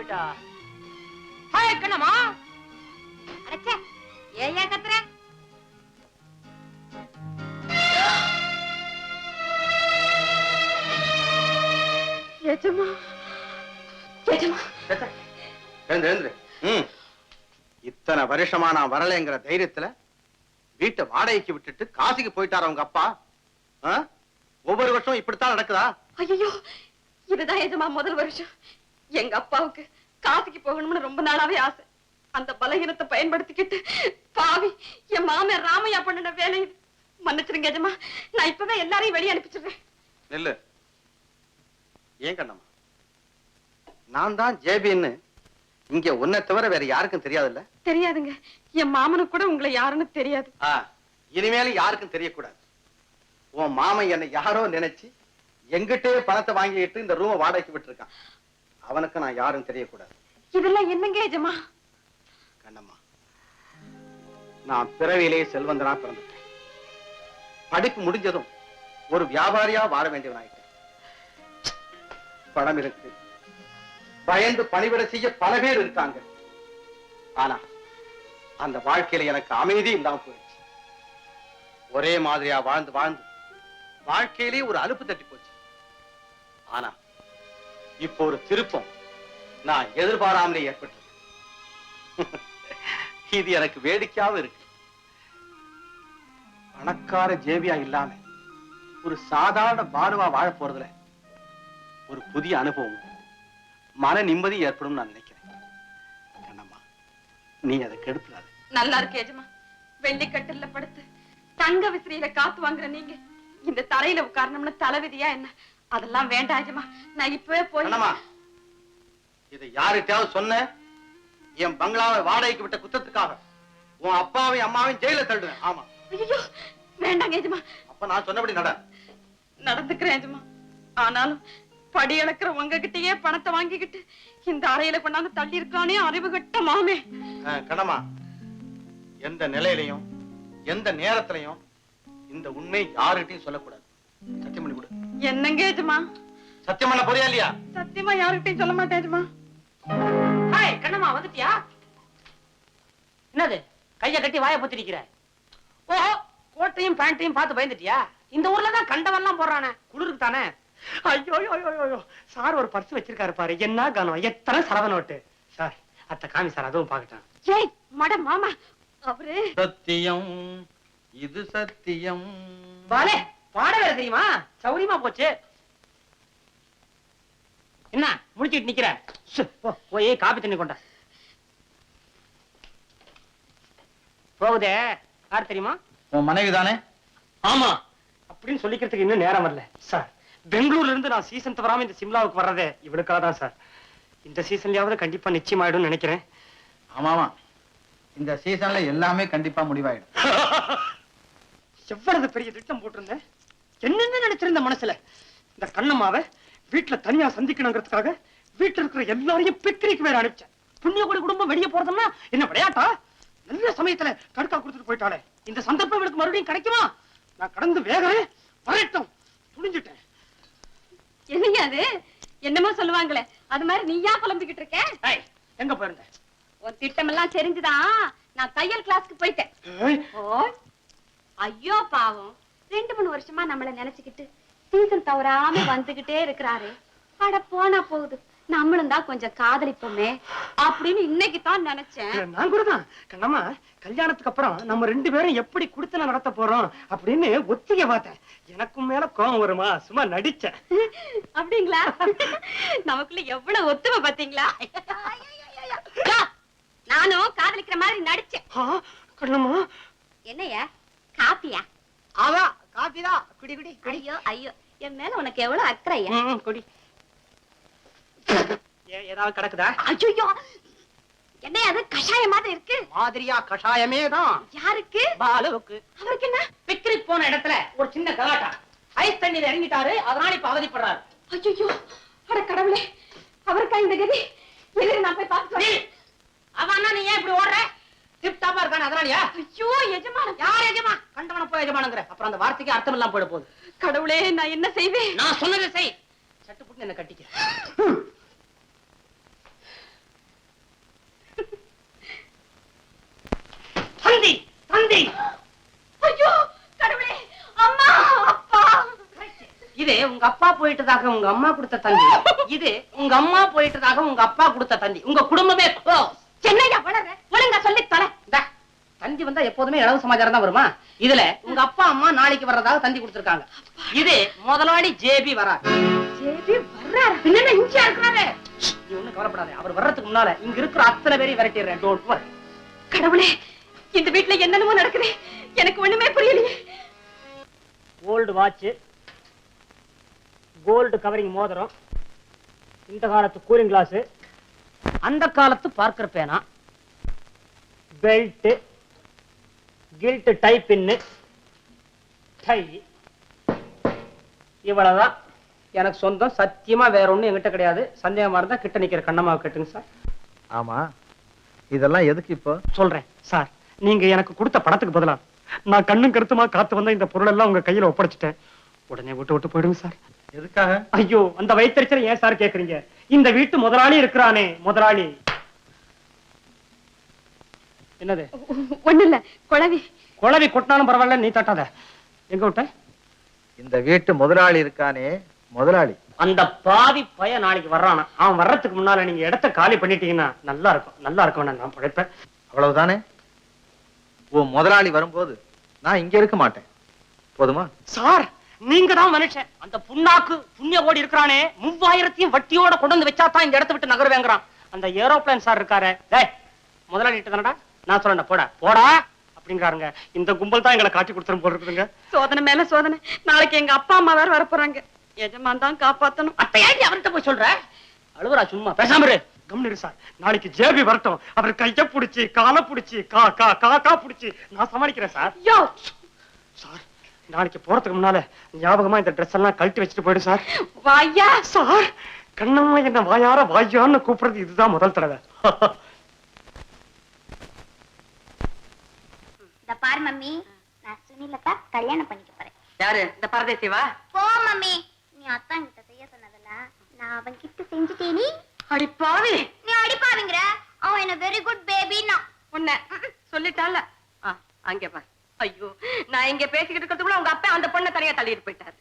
போயிட்டா. ஹாய் கண்ணம்மா. அடச்சே, ஏன் கத்துற? எஜமா, எஜமா. எழுந்து. இத்தனை வருஷமா நான் வரலைங்கிற தைரியத்துல வீட்டை வாடகைக்கு விட்டுட்டு காசிக்கு போயிட்டாரு உங்க அப்பா. ஒவ்வொரு வருஷம் இப்படித்தான் நடக்குதா? ஐயோ, இதுதான் எஜமா முதல் வருஷம். எங்க அப்பாவுக்கு காசிக்கு போகணும்னு ரொம்ப நாளாவே ஆசை. அந்த பலகீனத்தை பயன்படுத்திக்கிட்டு பாவி என் மாமன் ராமையா பண்ணின வேலை. மன்னிச்சிருங்க எஜமா, நான் இப்பவே எல்லாரையும் வெளியே அனுப்பிச்சிடுறேன். நெல்லு. ஏன் கண்ணம்மா, நான் தான் ஜேபின்னு இங்க உன்னை தவிர வேற யாருக்கும் தெரியாதுல்ல? தெரியாதுங்க, என் மாமனுக்கு கூட உங்களை யாருன்னு தெரியாது. இனிமேலும் யாருக்கும் தெரியக்கூடாது. உன் மாமன் என்னை யாரோ நினைச்சு எங்கிட்டே பணத்தை வாங்கிட்டு இந்த ரூமை வாடகைக்கு விட்டுருக்கான். அவனுக்கு நான் யாரும் தெரியக்கூடாது. இதெல்லாம் என்னங்க எஜமா? கண்ணம்மா, நான் பிறவியிலேயே செல்வந்தனா பிறந்துட்டேன். படிப்பு முடிஞ்சதும் ஒரு வியாபாரியா வாழ வேண்டியவனாயிட்டேன். பணம் இருக்கு, பயந்து பணிவிட செய்ய பல பேர் இருக்காங்க. ஆனா அந்த வாழ்க்கையில எனக்கு அமைதி இல்லாம போயிடுச்சு. ஒரே மாதிரியா வாழ்ந்து வாழ்ந்து வாழ்க்கையிலே ஒரு அலுப்பு தட்டி போச்சு. ஆனா இப்போ ஒரு திருப்பம் நான் எதிர்பாராமலே ஏற்பட்டு இது எனக்கு வேடிக்கையாவும் இருக்கு. பணக்கார ஜேபியா இல்லாம ஒரு சாதாரண பானுவா வாழ போறதுல ஒரு புதிய அனுபவம், மன நிம்மதி ஏற்படும் நான் நினைக்கிறேன். கண்ணம்மா, நீ அதை கெடுத்துடாத. நல்லா இருக்கு எஜமா. வெள்ளிக்கட்டில படுத்து தங்க விசிறியில காத்து வாங்குற நீங்க இந்த தரையில உட்காரணும்னு தலைவிதியா என்ன? அதெல்லாம் வேண்டாம் எஜமா, நான் இப்பவே போய். இதை யாருக்கிட்டாவது சொன்ன என் பங்களாவை வாடகைக்கு விட்ட குத்தத்துக்காக உன் அப்பாவையும் அம்மாவையும் ஜெயில தள்ளுவேன். ஆமா. ஐயோ வேண்டாங்க எஜமா. அப்ப நான் சொன்னபடி நடந்துக்கிறேன் எஜமா. ஆனாலும் படி இழக்கிற உங்ககிட்டயே பணத்தை வாங்கிக்கிட்டு இந்த அறையில கொண்டாந்து தள்ளி இருக்கானே அறிவு கட்ட மாமே. கண்ணம்மா, எந்த நிலையிலையும் எந்த நேரத்திலையும் இந்த உண்மை யாருகிட்டையும் சொல்லக்கூடாது. சத்தியம் பண்ணி கொடு. என்னங்க எஜமா? சத்தியம் பண்ண போறியா இல்லையா? சத்தியமா யாருகிட்டையும் சொல்ல மாட்டேன் எஜமா. ஹாய் கண்ணம்மா, வந்துட்டியா? என்னது கைய கட்டி வாயை பொத்தி நிக்கிற? ஓஹோ, கோட்டையும் பேண்டையும் பார்த்து பயந்துட்டியா? இந்த ஊர்ல தான் கண்டவெல்லாம் போடுறானே, குளிருக்கு தானே. ஐயோ ஐயோ, சார் ஒரு பர்ஸ் வச்சிருக்காரு பாரு, என்ன கனம், எத்தனை சரவ நோட்டு. சார் அத்த காமி சார், அதுவும் பாக்கட்டான். ஏய் மட மாமா, அவரு சத்தியம் இது சத்தியம். பாலே பாட வேற தெரியுமா? சௌரியமா போச்சு. என்ன முடிச்சிட்டு நிக்கிற? போய் காபி தண்ணி கொண்ட. போகுதே யார் தெரியுமா? உன் மனைவி தானே? ஆமா, அப்படின்னு சொல்லிக்கிறதுக்கு இன்னும் நேரம் வரல சார். பெங்களூர்ல இருந்து நான் சீசன் தவறாம இந்த சிம்லாவுக்கு வர்றதே இவளுக்காக தான் சார். இந்த சீசன்லயாவது கண்டிப்பா நிச்சயமாயிடும் நினைக்கிறேன். ஆமாமா, இந்த சீசன்ல எல்லாமே கண்டிப்பா முடிவாயிடும். எவ்வளவு பெரிய திட்டம் போட்டிருந்தேன். என்னென்ன நினைச்சிருந்த மனசுல. இந்த கண்ணம்மாவை வீட்டுல தனியா சந்திக்கணுங்கிறதுக்காக வீட்டுல இருக்கிற எல்லாரையும் பிக்னிக் வேற அனுப்பிச்சேன். புண்ணியகுடி குடும்பம் வெளியே போறதுன்னா என்ன விளையாட்டா? நல்ல சமயத்துல கடுக்கா கொடுத்துட்டு போயிட்டாலே. இந்த சந்தர்ப்பம் எனக்கு மறுபடியும் கிடைக்குமா? நான் கடந்து வேகிறேன், வரட்டும், துணிஞ்சிட்டேன். என்னையா அது? என்னமோ சொல்லுவாங்களே, அது மாதிரி நீயா புலம்பிக்கிட்டு இருக்க? எங்க போயிருந்த? உன் திட்டம் எல்லாம் தெரிஞ்சுதான் நான் தையல் கிளாஸ்க்கு போயிட்டேன். ஐயோ பாவம், 2-3 வருஷமா நம்மள நினைச்சுக்கிட்டு சீசன் தவறாம வந்துகிட்டே இருக்கிறாரு. அட போனா போகுது, நம்மளும் தான் கொஞ்சம் காதலிப்போமே அப்படின்னு இன்னைக்கு தான் நினைச்சேன். நான் கூட தான் கண்ணம்மா, கல்யாணத்துக்கு அப்புறம் நம்ம 2 பேரும் எப்படி குடுத்தன நடத்த போறோம் அப்படின்னு ஒத்திகை பார்த்தேன். எனக்கும் மேல கோபம் வருமா? சும்மா நடிச்சேன். அப்படிங்களா? நமக்குள்ள எவ்வளவு ஒத்துமை பாத்தீங்களா? நானும் காதலிக்கிற மாதிரி நடிச்சேன். கண்ணம்மா, என்னையா காப்பியா? ஆமா காப்பிதான். குடி குடி. ஐயோ ஐயோ, என் மேல உனக்கு எவ்வளவு அக்கறையா? குடி. ஏதாவது கிடக்குதா? ஐயோ, என்ன அது கஷாயம் மாதிரி இருக்கு? மாதிரியா கஷாயமே தான். யாருக்கு? பாலுவுக்கு. அவருக்கு என்ன? பிக்னிக் போன இடத்துல ஒரு சின்ன கலாட்டா. ஐஸ் தண்ணீர் இறங்கிட்டாரு, அதனால இப்ப அவதிப்படுறாரு. ஐயோ, அட கடவுளே, அவருக்கா இந்த கதி? நான் போய் பார்த்து. அவனா நீ ஏன் இப்படி ஓடுற? டிப் டாப்பா இருக்கானே அதனாலயா? ஐயோ எஜமான். யார் எஜமான்? கண்டவன போய் எஜமானுங்கற. அப்புறம் அந்த வார்த்தைக்கு அர்த்தம் எல்லாம் போயிட போகுது. கடவுளே, நான் என்ன செய்வேன்? நான் சொன்னதை செய். சட்டு புட்டு என்ன கட்டிக்க. உங்க அப்பா போயிட்டதாக உங்க அம்மா கொடுத்த தந்தி, இது உங்க அம்மா போயிட்டதாக உங்க அப்பா கொடுத்த தந்தி. உங்க குடும்பமே என்னையா வளர ஒழுங்கா சொல்லி தொலை. தந்தி வந்தா எப்போதுமே இளவு சமாச்சாரம் தான் வருமா? இதுல உங்க அப்பா அம்மா நாளைக்கு வர்றதாக தந்தி கொடுத்திருக்காங்க. இது முதலாளி ஜேபி வராரு. ஜேபி வர்றாரு? பின்ன இங்கே இருக்காரு. நீ ஒண்ணும் கவலைப்படாத, அவர் வர்றதுக்கு முன்னால இங்க இருக்கிற அத்தனை பேரையும் விரட்டிடுறேன். Don't worry. கடவுளே, இந்த வீட்டுல என்னென்னமோ நடக்குது, எனக்கு ஒண்ணுமே புரியலையே. கோல்டு வாட்ச், கோல்டு கவரிங் மோதிரம், இந்த காலத்து கூலிங் கிளாஸ், அந்த காலத்து பார்க்கர் பேனா, பெல்ட், கில்ட் டை பின்னு, டை, இவ்வளவுதான் எனக்கு சொந்தம். சத்தியமா வேற ஒண்ணும் என்கிட்ட கிடையாது. சந்தேகமா இருந்தா கிட்ட நிக்கிற கண்ணம்மாவை கேட்டுங்க சார். ஆமா, இதெல்லாம் எதுக்கு இப்போ? சொல்றேன் சார். நீங்க எனக்கு கொடுத்த பணத்துக்கு பதிலா நான் கண்ணும் கருத்துமா காத்து வந்த இந்த பொருள் எல்லாம் உங்க கையில ஒப்படைச்சிட்டேன். உடனே விட்டு போயிடுங்க சார். எதுக்காக? ஐயோ, அந்த வயிற்றுச்சலை ஏன் சார் கேக்குறீங்க? இந்த வீட்டு முதலாளி இருக்கிறானே, முதலாளி. என்னது? ஒண்ணு இல்ல, குழவி. குழவி கொட்டினாலும் பரவாயில்ல, நீ தட்டாத. எங்க விட்ட? இந்த வீட்டு முதலாளி இருக்கானே, முதலாளி. அந்த பாவி பையன் நாளைக்கு வர்றானா? அவன் வர்றதுக்கு முன்னால நீங்க இடத்த காலி பண்ணிட்டீங்கன்னா நல்லா இருக்கும். நல்லா இருக்கும், நான் பழைப்பேன். அவ்வளவுதானே? ஓ, முதலாளி வரும்போது நான் இங்க இருக்க மாட்டேன். போதுமா? சார், நீங்க தான் மனுஷன். அந்த புண்ணாக்கு புண்ணிய ஓடி இருக்கிறானே, 3000 வட்டியோட கொண்டு வந்து வச்சா தான் இந்த இடத்த விட்டு நகருவேங்கிறான். அந்த ஏரோப்ளேன் சார் இருக்காரு, டேய் முதலாளி தானடா, நான் சொல்றேன் போடா போடா அப்படிங்கிறாருங்க. இந்த கும்பல் தான் எங்களை காட்டி கொடுத்துரும் போல இருக்குதுங்க. சோதனை மேல சோதனை. நாளைக்கு எங்க அப்பா அம்மா வேற வரப்போறாங்க. எஜமான் தான் காப்பாத்தணும். அத்தையாண்டி அவர்கிட்ட போய் சொல்ற? அழுவரா, சும்மா பேசாம இரு. கம்னு சார். நாளைக்கு ஜேபி வரட்டும். அவர் கைய புடிச்சு காலை புடிச்சு கா புடிச்சு நான் சமாளிக்கிறேன் சார். யோ சார், நாளைக்கு போறதுக்கு முன்னால ஞாபகமா இந்த ட்ரெஸ் எல்லாம் கழட்டி வச்சுட்டு போயிடு சார். வாயா சார், கண்ணம்மா என்ன வாயார வாயான்னு கூப்பிடுறது இதுதான் முதல் தடவை. இந்த பாரு மம்மி, நான் சுனிலக்கா கல்யாணம் பண்ணிக்க போறேன். யாரு? இந்த பரதேசிவா? போ மம்மி, நீ அத்தான் கிட்ட செய்ய சொன்னதெல்லாம் நான் அவன் கிட்ட செஞ்சுட்டேனி. அடி பாவி, நீ அடிப்பாவிங்கிற. அவன் என்ன வெரி குட் பேபின்னா உன்ன சொல்லிட்டால. அங்க பாரு. ஐயோ, நான் இங்க பேசிக்கிட்டு இருக்கிறதுக்குள்ள உங்க அப்பா அந்த பொண்ணை தனியா தள்ளிட்டு போயிட்டாரு.